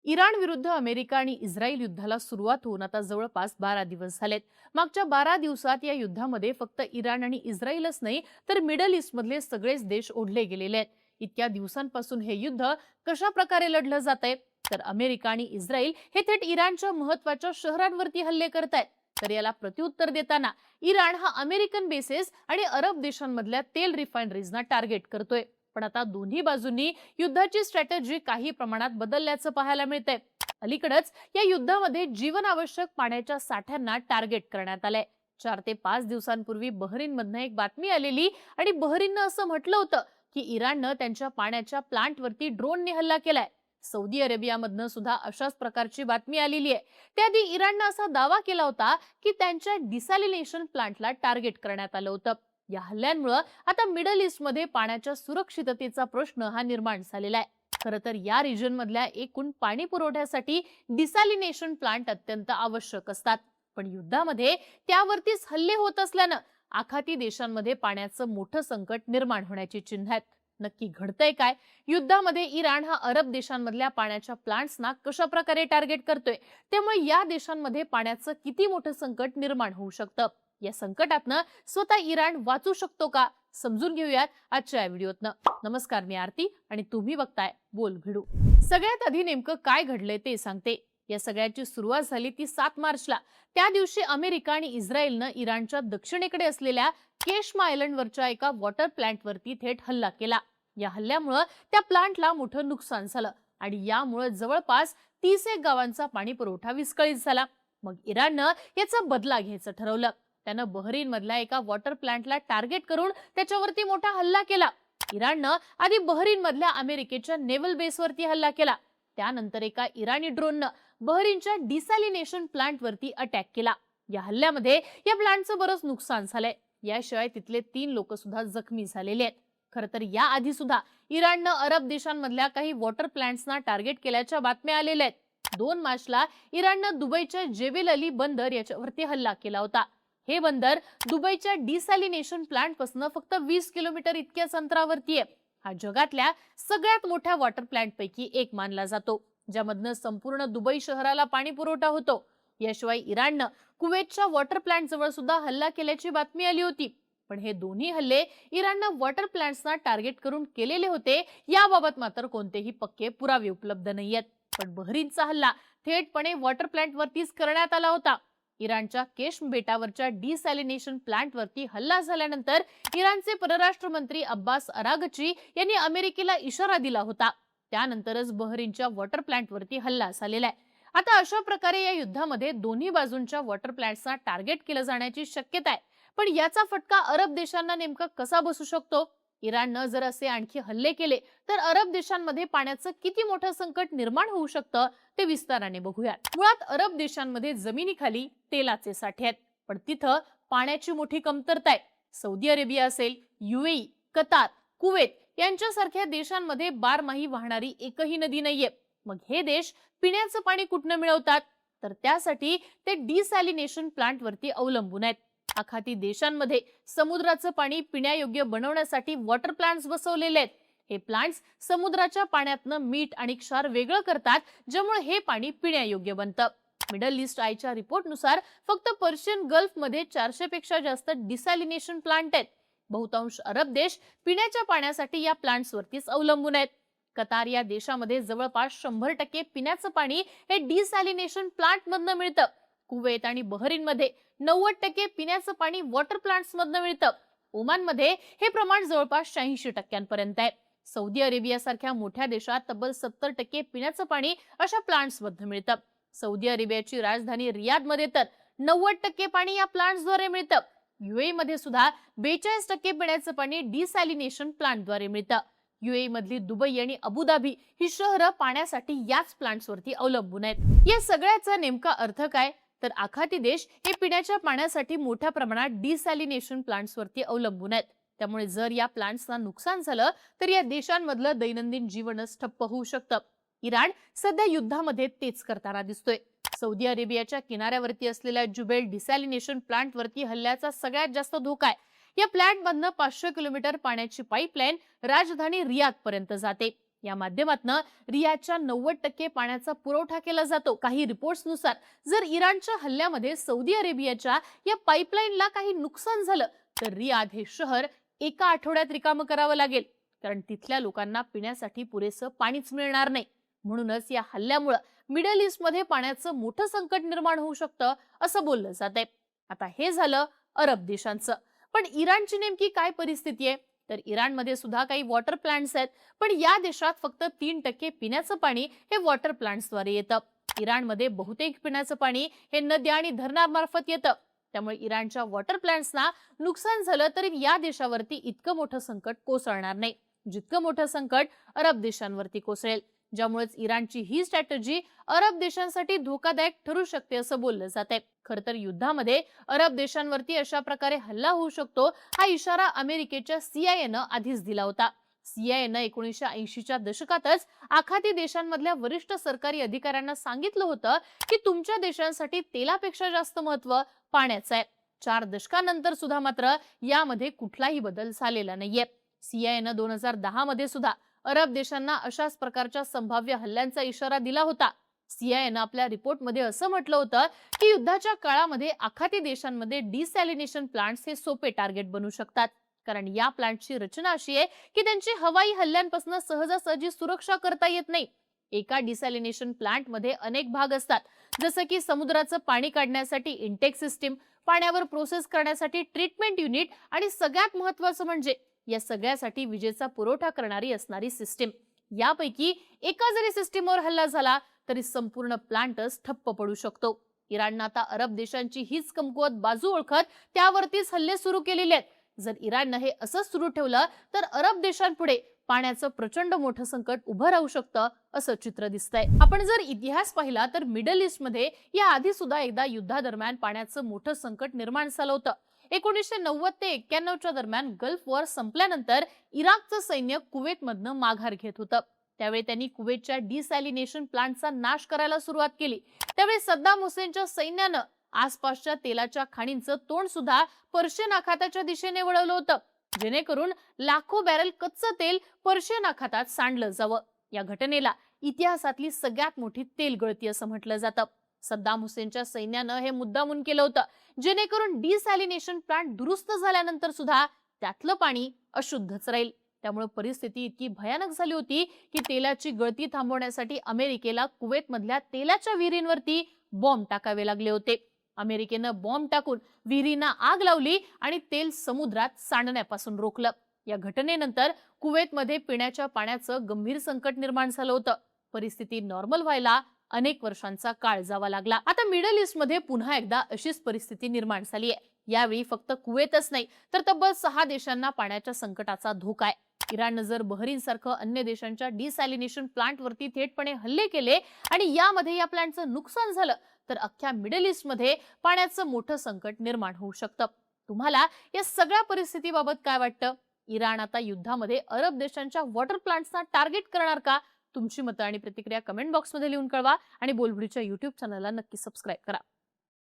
Iran विरुद्ध America आणि Israel युद्धाला सुरुवात होऊन आता जवळपास 12 दिवस झालेत। मागच्या 12 दिवसात या युद्धामध्ये फक्त इराण आणि इस्रायलच नाही तर मिडल ईस्ट मधले सगळेच देश ओढले गेलेले आहेत। इतक्या दिवसांपासून हे युद्ध कशा प्रकारे लढलं जातंय तर अमेरिका आणि इस्रायल हे थेट इराणच्या महत्त्वाच्या शहरांवरती हल्ले करतायत। तर याला प्रत्युत्तर देताना इराण हा अमेरिकन बेसेस आणि अरब देशांमधल्या तेल रिफायनरीजना टार्गेट करतोय। पण आता दोन्ही बाजूंनी युद्धाची स्ट्रॅटेजी काही प्रमाणात बदलल्याचं पाहायला मिळतंय। अलीकडेच या युद्धामध्ये जीवनावश्यक पाण्याच्या साठ्यांना टार्गेट करण्यात आलंय। 4 ते 5 दिवसांपूर्वी बहरीनमधनं एक बातमी आलेली आणि बहरीननं असं म्हटलं होतं की इराणनं त्यांच्या पाण्याच्या प्लांटवरती ड्रोनने हल्ला केलाय। सौदी अरेबियामधनं सुद्धा अशाच प्रकारची बातमी आलेली आहे। त्याआधी इराणनं असा दावा केला होता की त्यांच्या डिसॅलिनेशन प्लांटला टार्गेट करण्यात आलं होतं। या हल्ल्यांमुळे आता मिडल ईस्ट मध्ये पाण्याच्या सुरक्षिततेचा प्रश्न हा निर्माण झालेला आहे। खरं तर या रिजन मधल्या एकूण पाणी पुरवठ्यासाठी डिसॅलिनेशन प्लांट अत्यंत आवश्यक असतात, पण युद्धामध्ये त्यावरतीच हल्ले होत असल्यानं आखाती देशांमध्ये पाण्याचं मोठं संकट निर्माण होण्याची चिन्ह आहेत। नक्की घडतंय काय? युद्धामध्ये इराण हा अरब देशांमधल्या पाण्याच्या प्लांट्सना कशा प्रकारे टार्गेट करतोय, त्यामुळे या देशांमध्ये पाण्याचं किती मोठं संकट निर्माण होऊ शकतं? या संकटातनं स्वतः इराण वाचू शकतो का, समजून घेऊयात आजच्या या व्हिडिओतनं। नमस्कार, मी आरती आणि तुम्ही बघताय बोल भिडू। सगळ्यात आधी नेमकं काय घडलंय ते सांगते। या सगळ्याची सुरुवात झाली ती 7 मार्चला। त्या दिवशी अमेरिका आणि इस्रायलनं इराणच्या दक्षिणेकडे असलेल्या केशमा आयलंडवरच्या एका वॉटर प्लांटवरती थेट हल्ला केला। या हल्ल्यामुळे त्या प्लांटला मोठं नुकसान झालं आणि यामुळे जवळपास 31 गावांचा पाणी पुरवठा विस्कळीत झाला। मग इराणनं याचा बदला घ्यायचं ठरवलं। त्यानं बहरीन मधल्या एका वॉटर प्लांटला टार्गेट करून त्याच्यावरती मोठा हल्ला केला। इराणनं आधी बहरीन मधल्या अमेरिकेच्या नेव्हल बेसवरती हल्ला केला। त्यानंतर एका इराणी ड्रोननं बहरीनच्या डिसॅलिनेशन प्लांटवरती अटॅक केला। या हल्ल्यामध्ये या प्लांटचं बरंच नुकसान झालंय। याशिवाय तिथले 3 लोक सुद्धा जखमी झालेले आहेत। खरं तर या आधी सुद्धा इराणनं अरब देशांमधल्या काही वॉटर प्लांट्सना टार्गेट केल्याच्या बातम्या आलेल्या आहेत। 2 मार्चला इराणनं दुबईच्या जेबेल अली बंदर याच्यावरती हल्ला केला होता। हे बंदर दुबईच्या डिसॅलिनेशन प्लांट पासून फक्त 20 किलोमीटर इतक्याच अंतरावरती आहे। हा जगातल्या सगळ्यात मोठ्या वॉटर प्लांट पैकी एक मानला जातो, ज्यामधनं संपूर्ण दुबई शहराला पाणी पुरवठा होतो। याशिवाय इराणनं कुवेतच्या वॉटर प्लांट जवळ सुद्धा हल्ला केल्याची बातमी आली होती। पण हे दोन्ही हल्ले इराणनं वॉटर प्लांट्सना टार्गेट करून केलेले होते याबाबत मात्र कोणतेही पक्के पुरावे उपलब्ध नाहीयेत। पण बहरीनचा हल्ला थेटपणे वॉटर प्लांटवरतीच करण्यात आला होता। इराणच्या केश्म बेटावरच्या डिसॅलिनेशन प्लांटवरती हल्ला झाल्यानंतर इराणचे परराष्ट्र मंत्री अब्बास अरागची यांनी अमेरिकेला इशारा दिला होता। त्यानंतरच बहरीनच्या वॉटर प्लांटवरती हल्ला झालेला आहे। आता अशा प्रकारे या युद्धामध्ये दोन्ही बाजूंच्या वॉटर प्लांट्सना टार्गेट केलं जाण्याची शक्यता आहे। पण याचा फटका अरब देशांना नेमका कसा बसू शकतो? इराणनं जर असे आणखी हल्ले केले तर अरब देशांमध्ये पाण्याचं किती मोठं संकट निर्माण होऊ शकतं ते विस्ताराने बघूयात। मुळात अरब देशांमध्ये जमिनीखाली तेलाचे साठे आहेत, पण तिथं पाण्याची मोठी कमतरता आहे। सौदी अरेबिया असेल, यूएई, कतार, कुवेत यांच्यासारख्या देशांमध्ये बारमाही वाहणारी एकही नदी नाहीये। मग हे देश पिण्याचं पाणी कुठनं मिळवतात? तर त्यासाठी ते डिसॅलिनेशन प्लांटवरती अवलंबून आहेत। आखाती देशांमध्ये समुद्राचं पाणी पिण्यायोग्य बनवण्यासाठी वॉटर प्लांट्स बसवलेले आहेत। हे प्लांट्स समुद्राच्या पाण्यातनं मीठ आणि क्षार वेगळं करतात, ज्यामुळे हे पाणी पिण्यायोग्य बनतं। मिडल ईस्ट आयच्या रिपोर्टनुसार फक्त पर्शियन गल्फ मध्ये 400 पेक्षा जास्त डिसॅलिनेशन प्लांट आहेत। बहुतांश अरब देश पिण्याच्या पाण्यासाठी या प्लांट्सवरतीच अवलंबून आहेत। कतार या देशामध्ये जवळपास 100% पिण्याचं पाणी हे डिसॅलिनेशन प्लांट मधनं मिळतं। कुवेत आणि बहरीनमध्ये 90% पिण्याचं पाणी वॉटर प्लांट्स मधनं मिळतं। ओमानमध्ये हे प्रमाण जवळपास 86% आहे। सौदी अरेबियासारख्या मोठ्या देशात तब्बल 70% पिण्याचं पाणी अशा प्लांट्स मधनं मिळतं। सौदी अरेबियाची राजधानी रियादमध्ये तर 90% पाणी या प्लांट्सद्वारे मिळतं। यूएई मध्ये सुद्धा 42% पिण्याचं पाणी डिसॅलिनेशन प्लांटद्वारे मिळतं। यूएई मधली दुबई आणि अबुधाबी ही शहरं पाण्यासाठी याच प्लांट्सवरती अवलंबून आहेत। या सगळ्याचा नेमका अर्थ काय? तर आखाती देश हे पिण्याच्या पाण्यासाठी मोठ्या प्रमाणात डिसॅलिनेशन प्लांट्सवरती अवलंबून आहेत। त्यामुळे जर या प्लांट्सना नुकसान झालं तर या देशांमधलं दैनंदिन जीवनच ठप्प होऊ शकतं। इराण सध्या युद्धामध्ये तेच करताना दिसतोय। सौदी अरेबियाच्या किनाऱ्यावरती असलेल्या जुबैल डिसॅलिनेशन प्लांटवरती हल्ल्याचा सगळ्यात जास्त धोका आहे। या प्लांटमधनं 500 किलोमीटर पाण्याची पाईपलाईन राजधानी रियाद पर्यंत जाते। या माध्यमातून रियादच्या 90% पाण्याचा पुरवठा केला जातो। काही रिपोर्ट्सनुसार जर इराणच्या हल्ल्यामध्ये सौदी अरेबियाच्या या पाईपलाईनला काही नुकसान झालं तर रियाद हे शहर एका आठवड्यात रिकामं करावं लागेल, कारण तिथल्या लोकांना पिण्यासाठी पुरेसं पाणीच मिळणार नाही। म्हणूनच या हल्ल्यामुळे मिडल ईस्टमध्ये पाण्याचं मोठं संकट निर्माण होऊ शकतं असं बोललं जातंय। आता हे झालं अरब देशांचं, पण इराणची नेमकी काय परिस्थिती आहे? तर इराणमध्ये सुद्धा काही वॉटर प्लांट्स आहेत, पण या देशात फक्त 3% पिण्याचं पाणी हे वॉटर प्लांट्सद्वारे येतं। इराणमध्ये बहुतेक पिण्याचं पाणी हे नद्या आणि धरणांमार्फत येतं। त्यामुळे इराणच्या वॉटर प्लांट्सना नुकसान झालं तरी या देशावरती इतकं मोठं संकट कोसळणार नाही, जितकं मोठं संकट अरब देशांवरती कोसळेल। ज्यामुळेच इराणची ही स्ट्रॅटेजी अरब देशांसाठी धोकादायक ठरू शकते असं बोललं जातंय। खरं तर युद्धामध्ये अरब देशांवरती अशा प्रकारे हल्ला होऊ शकतो हा इशारा अमेरिकेच्या CIA आधीच दिला होता। CIA 1980च्या दशकातच आखाती देशांमधल्या वरिष्ठ सरकारी अधिकाऱ्यांना सांगितलं होतं की तुमच्या देशांसाठी तेलापेक्षा जास्त महत्त्व पाण्याचं आहे। 4 दशकांनंतर सुद्धा मात्र यामध्ये कुठलाही बदल झालेला नाहीये। CIA 2010 मध्ये सुद्धा अरब देशांना अशाच प्रकारच्या संभाव्य हल्ल्यांचा इशारा दिला होता। CIA आपल्या रिपोर्टमध्ये असं म्हटलं होतं की युद्धाच्या काळामध्ये आखाती देशांमध्ये डिसॅलिनेशन प्लांट्स हे सोपे टार्गेट बनू शकतात, कारण या प्लांटची रचना अशी आहे की त्यांची हवाई हल्ल्यांपासून सहजासहजी सुरक्षा करता येत नाही। एका डिसॅलिनेशन प्लांट मध्ये अनेक भाग असतात, जसं की समुद्राचं पाणी काढण्यासाठी इंटेक सिस्टीम, पाण्यावर प्रोसेस करण्यासाठी ट्रीटमेंट युनिट आणि सगळ्यात महत्त्वाचं म्हणजे या सगळ्यासाठी विजेचा पुरवठा करणारी असणारी सिस्टीम। यापैकी एका जरी सिस्टीमवर हल्ला झाला तरी संपूर्ण प्लांटच ठप्प पडू शकतो। इराणनं आता अरब देशांची हीच कमकुवत बाजू ओळखत त्यावरतीच हल्ले सुरू केलेले आहेत। जर इराणनं हे असंच सुरू ठेवलं तर अरब देशांपुढे पाण्याचं प्रचंड मोठं संकट उभं राहू शकतं असं चित्र दिसतंय। आपण जर इतिहास पाहिला तर मिडल ईस्टमध्ये या आधी सुद्धा एकदा युद्धादरम्यान पाण्याचं मोठं संकट निर्माण झालं होतं। 1990 ते 91च्या दरम्यान गल्फ वॉर संपल्यानंतर इराकचं सैन्य कुवेतमधनं माघार घेत होतं। त्यावेळी त्यांनी कुवेतच्या डिसॅलिनेशन प्लांटचा नाश करायला सुरुवात केली। त्यावेळी सद्दाम हुसेनच्या सैन्यानं आसपासच्या तेलाच्या खाणींचं तोंड सुद्धा पर्शियन आखाताच्या दिशेने वळवलं होतं, जेणेकरून लाखो बॅरल कच्चं तेल पर्शियन आखातात सांडलं जावं। या घटनेला इतिहासातली सगळ्यात मोठी तेल गळती असं म्हटलं जातं। सद्दाम हुसेनच्या सैन्यानं हे मुद्दामून केलं होतं, जेणेकरून डिसॅलिनेशन प्लांट दुरुस्त झाल्यानंतर सुद्धा त्यातलं पाणी अशुद्धच राहील। त्यामुळे परिस्थिती इतकी भयानक झाली होती की तेलाची गळती थांबवण्यासाठी अमेरिकेला कुवेतमधल्या तेलाच्या विहिरींवरती बॉम्ब टाकावे लागले होते। अमेरिकेनं बॉम्ब टाकून विहिरींना आग लावली आणि तेल समुद्रात सांडण्यापासून रोखलं। या घटनेनंतर कुवेतमध्ये पिण्याच्या पाण्याचं गंभीर संकट निर्माण झालं होतं। परिस्थिती नॉर्मल व्हायला अनेक वर्षांचा काळ जावा लागला। आता मिडल ईस्ट मध्ये पुन्हा एकदा अशीच परिस्थिती निर्माण झाली आहे। यावेळी फक्त कुवेतच नाही तर तब्बल 6 देशांना पाण्याच्या संकटाचा धोका आहे। इराणनं जर बहरीन सारखं अन्य देशांच्या डिसॅलिनेशन प्लांट वरती थेटपणे हल्ले केले आणि यामध्ये या प्लांटचं नुकसान झालं तर अख्ख्या मिडल ईस्ट मध्ये पाण्याचं मोठं संकट निर्माण होऊ शकतं। तुम्हाला या सगळ्या परिस्थितीबाबत काय वाटतं? इराण आता युद्धामध्ये अरब देशांच्या वॉटर प्लांट्सना टार्गेट करणार का? तुमची मतं आणि प्रतिक्रिया कमेंट बॉक्समध्ये लिहून कळवा आणि बोलबिडीच्या YouTube चॅनलला नक्की सबस्क्राइब करा।